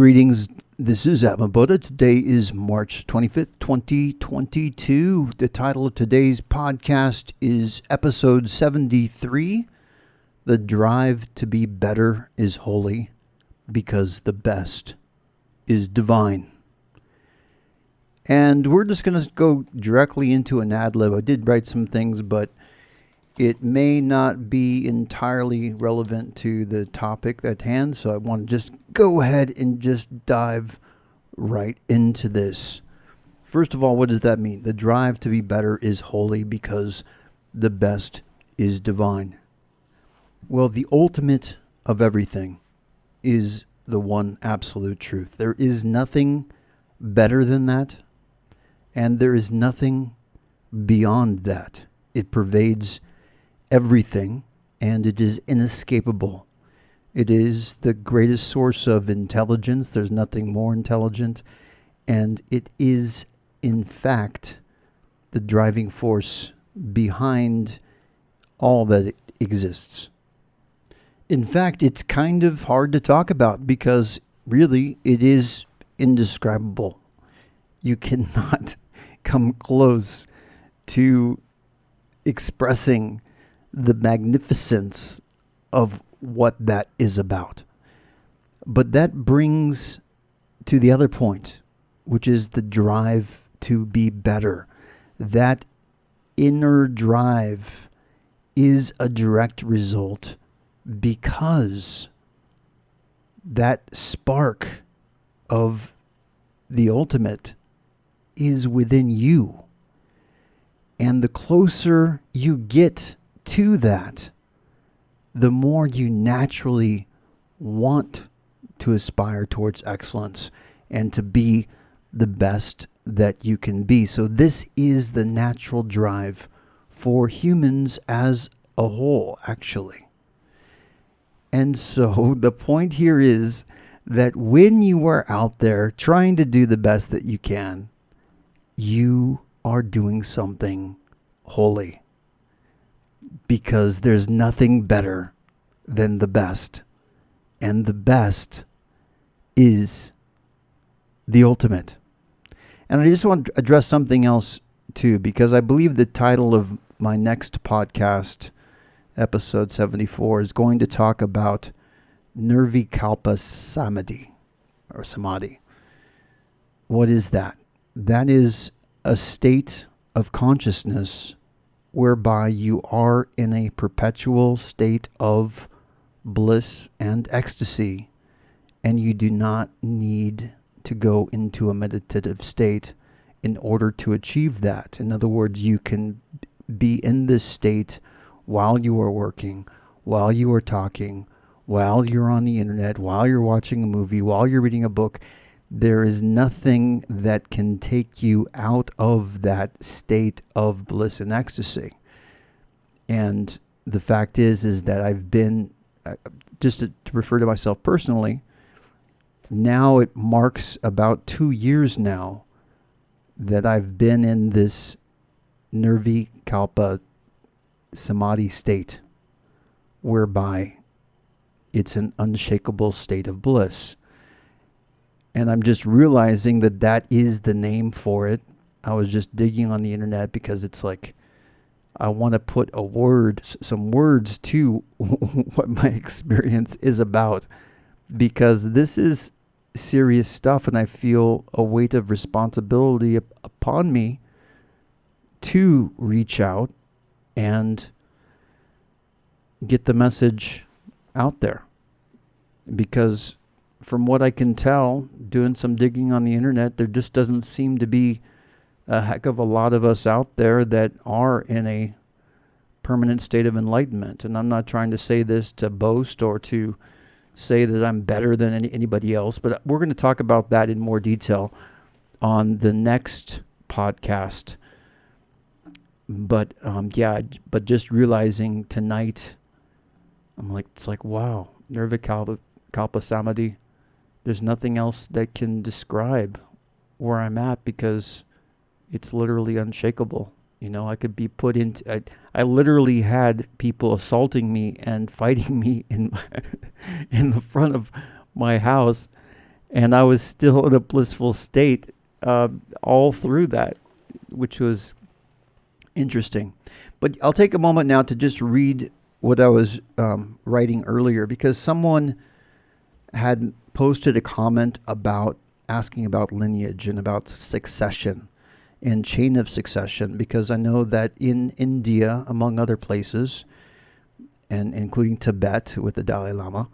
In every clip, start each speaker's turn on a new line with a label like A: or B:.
A: Greetings. This is Atma Buddha. Today is March 25th, 2022. The title of today's podcast is episode 73. The drive to be better is holy because the best is divine. And we're just going to go directly into an ad lib. I did write some things, but it may not be entirely relevant to the topic at hand, so I want to just go ahead and just dive right into this. First of all, what does that mean? The drive to be better is holy because the best is divine. Well, the ultimate of everything is the one absolute truth. There is nothing better than that, and there is nothing beyond that. It pervades everything, and it is inescapable. It is the greatest source of intelligence. There's nothing more intelligent, and it is, in fact, the driving force behind all that exists. In fact, it's kind of hard to talk about because really it is indescribable. You cannot come close to expressing the magnificence of what that is about. But that brings to the other point, which is the drive to be better. That inner drive is a direct result because that spark of the ultimate is within you. And the closer you get to that, the more you naturally want to aspire towards excellence and to be the best that you can be. So this is the natural drive for humans as a whole, actually. And so the point here is that when you are out there trying to do the best that you can, you are doing something holy. Because there's nothing better than the best. And the best is the ultimate. And I just want to address something else too, because I believe the title of my next podcast, episode 74, is going to talk about Nirvikalpa Samadhi, or Samadhi. What is that? That is a state of consciousness whereby you are in a perpetual state of bliss and ecstasy, and you do not need to go into a meditative state in order to achieve that. In other words, you can be in this state while you are working, while you are talking, while you're on the internet, while you're watching a movie, while you're reading a book. There is nothing that can take you out of that state of bliss and ecstasy. And the fact is that I've been, just to refer to myself personally, now it marks about 2 years now that I've been in this Nirvikalpa Samadhi state, whereby it's an unshakable state of bliss. And I'm just realizing that that is the name for it. I was just digging on the internet because it's like, I want to put some words to what my experience is about. Because this is serious stuff, and I feel a weight of responsibility upon me to reach out and get the message out there. Because from what I can tell, doing some digging on the internet, there just doesn't seem to be a heck of a lot of us out there that are in a permanent state of enlightenment. And I'm not trying to say this to boast or to say that I'm better than anybody else, but we're going to talk about that in more detail on the next podcast. But but just realizing tonight, it's like, wow, Nirvikalpa Samadhi. There's nothing else that can describe where I'm at because it's literally unshakable. You know, I could be put into... I literally had people assaulting me and fighting me in the front of my house, And I was still in a blissful state all through that, which was interesting. But I'll take a moment now to just read what I was writing earlier, because someone had posted a comment about asking about lineage and about succession and chain of succession, because I know that in India, among other places, and including Tibet with the Dalai Lama,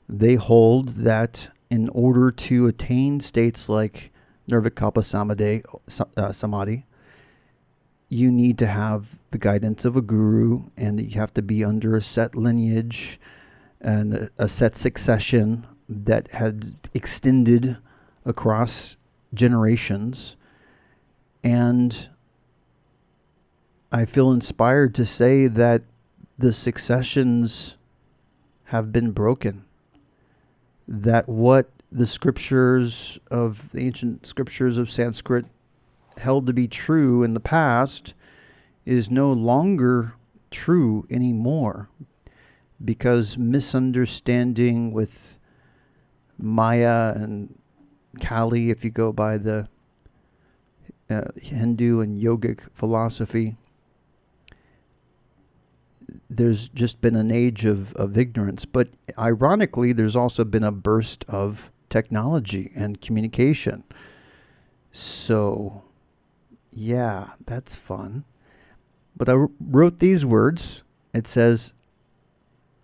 A: they hold that in order to attain states like Nirvikalpa Samadhi, you need to have the guidance of a guru, and you have to be under a set lineage and a set succession that had extended across generations. And I feel inspired to say that the successions have been broken. That what the scriptures of the ancient scriptures of Sanskrit held to be true in the past is no longer true anymore, because misunderstanding with Maya and Kali, if you go by the Hindu and yogic philosophy, there's just been an age of ignorance. But ironically, there's also been a burst of technology and communication. So, yeah, that's fun. But I wrote these words. It says,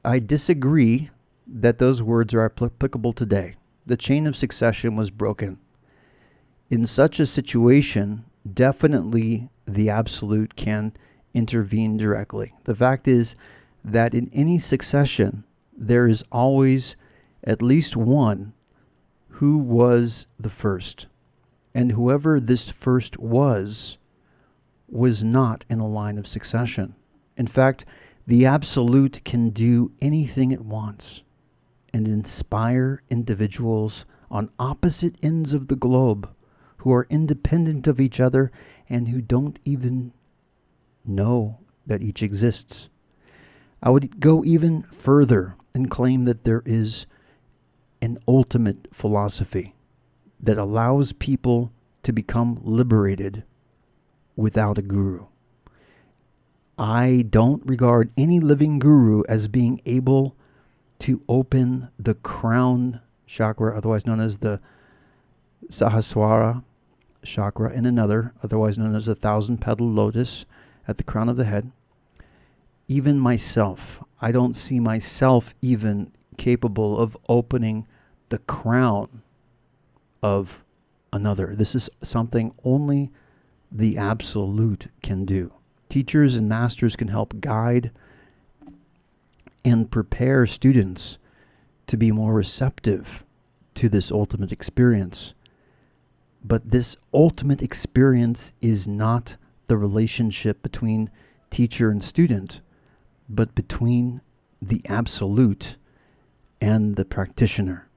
A: I disagree that those words are applicable today. The chain of succession was broken. In such a situation, definitely the absolute can intervene directly. The fact is that in any succession, there is always at least one who was the first. And whoever this first was not in a line of succession. In fact, the absolute can do anything it wants and inspire individuals on opposite ends of the globe who are independent of each other and who don't even know that each exists. I would go even further and claim that there is an ultimate philosophy that allows people to become liberated without a guru. I don't regard any living guru as being able to open the crown chakra, otherwise known as the Sahasrara chakra, and another, otherwise known as the 1,000-petal lotus at the crown of the head. Even myself, I don't see myself even capable of opening the crown of another. This is something only the absolute can do. Teachers and masters can help guide and prepare students to be more receptive to this ultimate experience. But this ultimate experience is not the relationship between teacher and student, but between the absolute and the practitioner.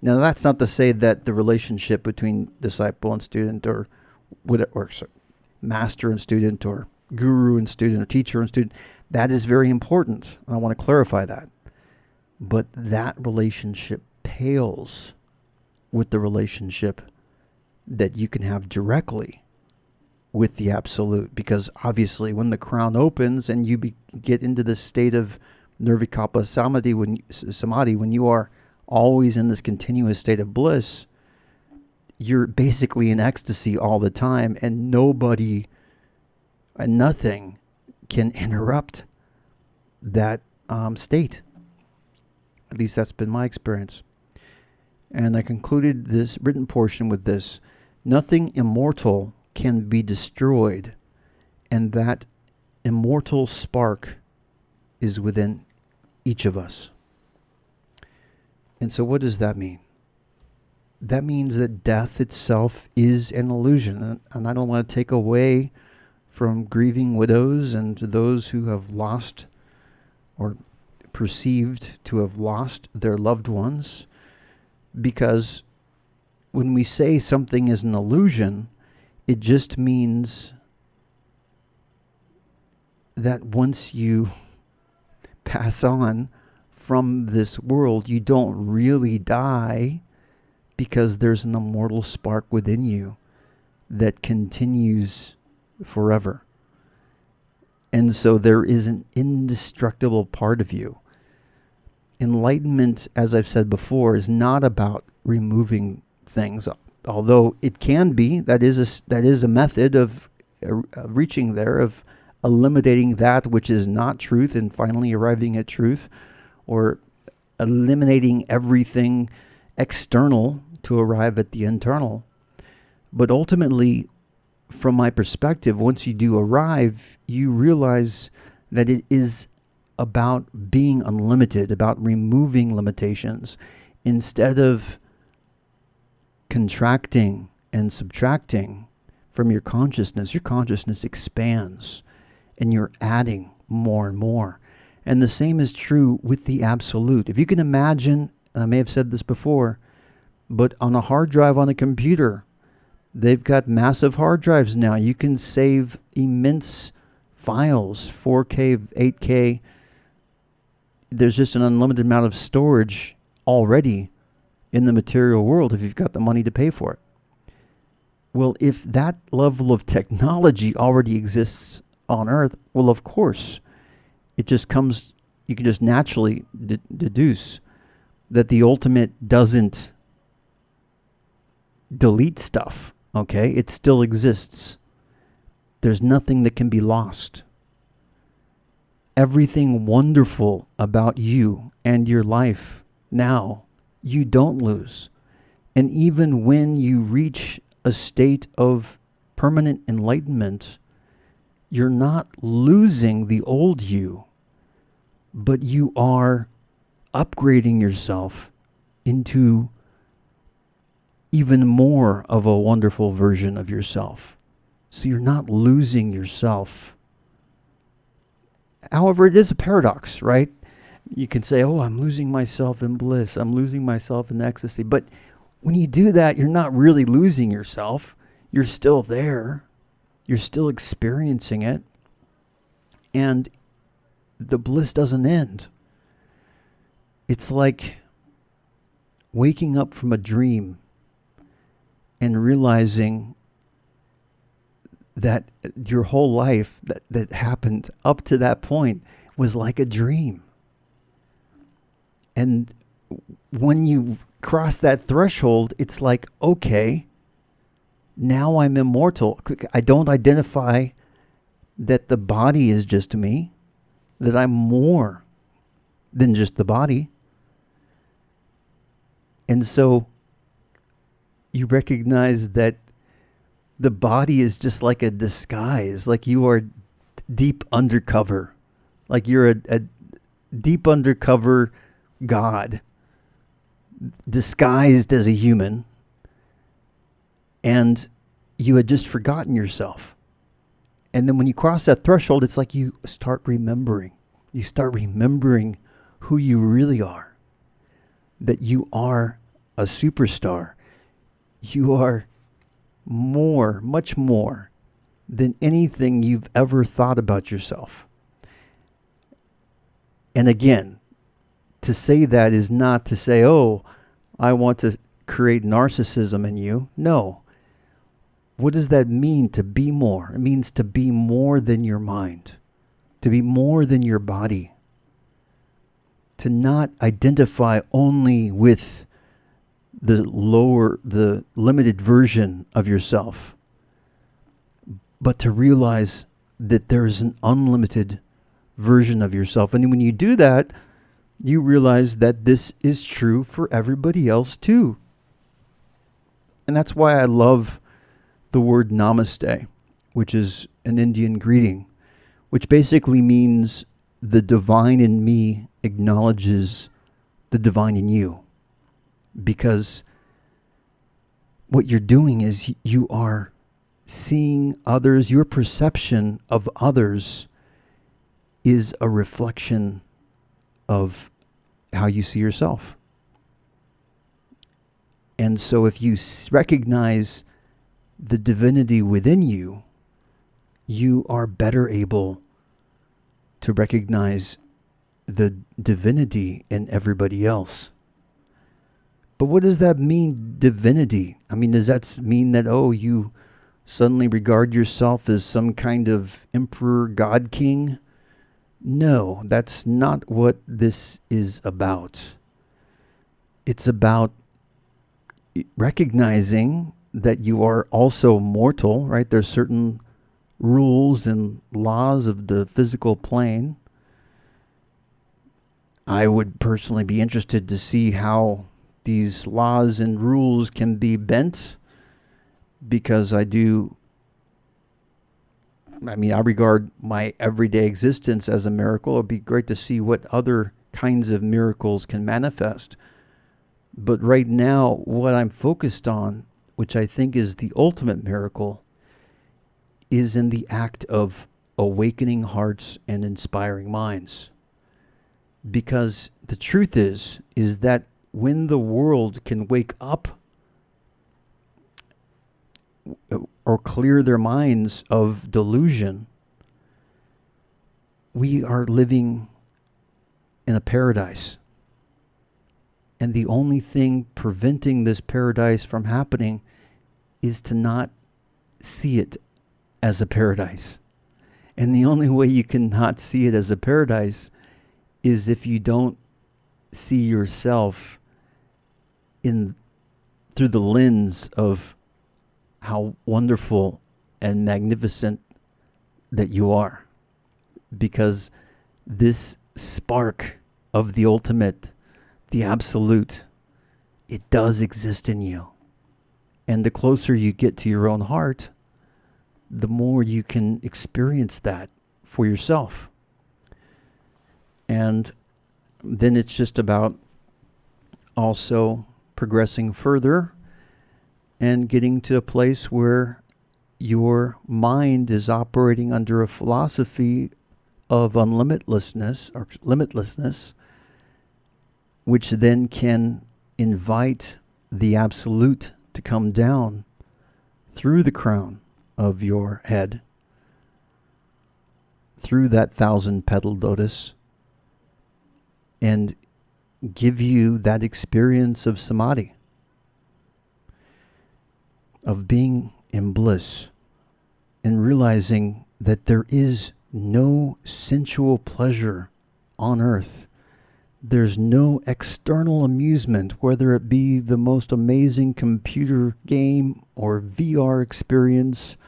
A: Now, that's not to say that the relationship between disciple and student, or master and student, or guru and student, or teacher and student, that is very important. And I want to clarify that. But that relationship pales with the relationship that you can have directly with the absolute. Because obviously when the crown opens and you get into this state of Nirvikalpa Samadhi, when you are always in this continuous state of bliss, you're basically in ecstasy all the time, and nobody and nothing can interrupt that state. At least that's been my experience. And I concluded this written portion with this: nothing immortal can be destroyed, and that immortal spark is within each of us. And so what does that mean? That means that death itself is an illusion. And I don't want to take away from grieving widows and to those who have lost or perceived to have lost their loved ones, because when we say something is an illusion, it just means that once you pass on from this world, you don't really die, because there's an immortal spark within you that continues forever. And so there is an indestructible part of you. Enlightenment, as I've said before, is not about removing things, although it can be. That is a method of reaching there, of eliminating that which is not truth and finally arriving at truth, or eliminating everything external to arrive at the internal. But ultimately, from my perspective, once you do arrive, you realize that it is about being unlimited, about removing limitations, instead of contracting and subtracting from your consciousness. Your consciousness expands and you're adding more and more. And the same is true with the absolute. If you can imagine, and I may have said this before, but on a hard drive on a computer, they've got massive hard drives now. You can save immense files, 4K, 8K. There's just an unlimited amount of storage already in the material world if you've got the money to pay for it. Well, if that level of technology already exists on Earth, well, of course, it just comes, you can just naturally deduce that the ultimate doesn't delete stuff, okay? It still exists. There's nothing that can be lost. Everything wonderful about you and your life now, you don't lose. And even when you reach a state of permanent enlightenment, you're not losing the old you, but you are upgrading yourself into even more of a wonderful version of yourself. So you're not losing yourself. However, it is a paradox, right? You can say, oh, I'm losing myself in bliss. I'm losing myself in ecstasy. But when you do that, you're not really losing yourself. You're still there. You're still experiencing it. And the bliss doesn't end. It's like waking up from a dream and realizing that your whole life that happened up to that point was like a dream. And when you cross that threshold, it's like, okay, now I'm immortal. I don't identify that the body is just me, that I'm more than just the body. And so you recognize that the body is just like a disguise, like you are deep undercover, like you're a deep undercover God disguised as a human, and you had just forgotten yourself. And then when you cross that threshold, it's like you start remembering. You start remembering who you really are, that you are a superstar. You are more, much more than anything you've ever thought about yourself. And again, to say that is not to say, oh, I want to create narcissism in you. No. What does that mean, to be more? It means to be more than your mind, to be more than your body, to not identify only with the limited version of yourself, but to realize that there is an unlimited version of yourself. And when you do that, you realize that this is true for everybody else too. And that's why I love the word Namaste, which is an Indian greeting, which basically means the divine in me acknowledges the divine in you. Because what you're doing is you are seeing others, your perception of others is a reflection of how you see yourself. And so if you recognize the divinity within you, you are better able to recognize the divinity in everybody else. But what does that mean, divinity? I mean, does that mean that, oh, you suddenly regard yourself as some kind of emperor, god king? No, that's not what this is about. It's about recognizing that you are also mortal, right? There's certain rules and laws of the physical plane. I would personally be interested to see how these laws and rules can be bent, because I regard my everyday existence as a miracle. It'd be great to see what other kinds of miracles can manifest. But right now, what I'm focused on, which I think is the ultimate miracle, is in the act of awakening hearts and inspiring minds. Because the truth is that when the world can wake up or clear their minds of delusion, we are living in a paradise. And the only thing preventing this paradise from happening is to not see it as a paradise. And the only way you can not see it as a paradise is if you don't see yourself through the lens of how wonderful and magnificent that you are. Because this spark of the ultimate, the absolute, it does exist in you. And the closer you get to your own heart, the more you can experience that for yourself. And then it's just about also progressing further and getting to a place where your mind is operating under a philosophy of unlimitlessness or limitlessness, which then can invite the absolute to come down through the crown of your head, through that 1,000-petaled lotus, and give you that experience of samadhi, of being in bliss and realizing that there is no sensual pleasure on earth. There's no external amusement, whether it be the most amazing computer game or VR experience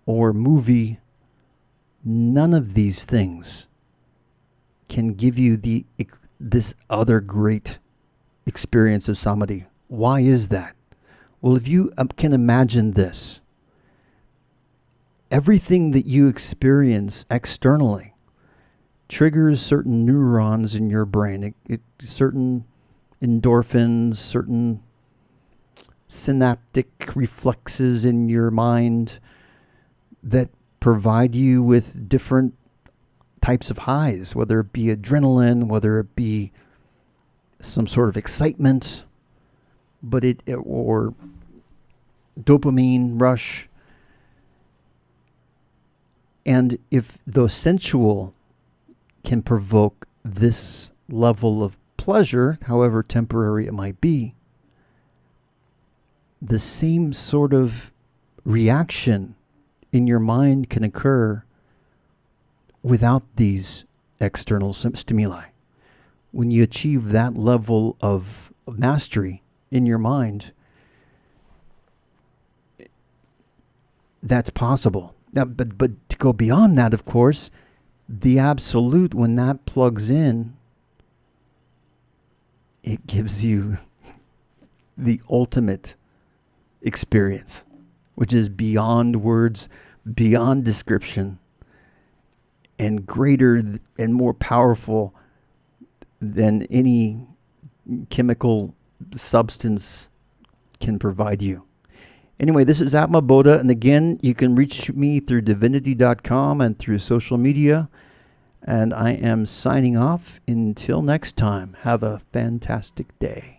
A: or movie. None of these things can give you this other great experience of samadhi. Why is that? Well, if you can imagine this, everything that you experience externally triggers certain neurons in your brain, certain endorphins, certain synaptic reflexes in your mind that provide you with different types of highs, whether it be adrenaline, whether it be some sort of excitement, or dopamine rush. And if the sensual can provoke this level of pleasure, however temporary it might be, the same sort of reaction in your mind can occur without these external stimuli. When you achieve that level of mastery in your mind, that's possible. Now, but to go beyond that, of course, the absolute, when that plugs in, it gives you the ultimate experience, which is beyond words, beyond description, and greater and more powerful than any chemical substance can provide you. Anyway, this is Atma Bodha, and again, you can reach me through divinity.com and through social media, and I am signing off. Until next time, have a fantastic day.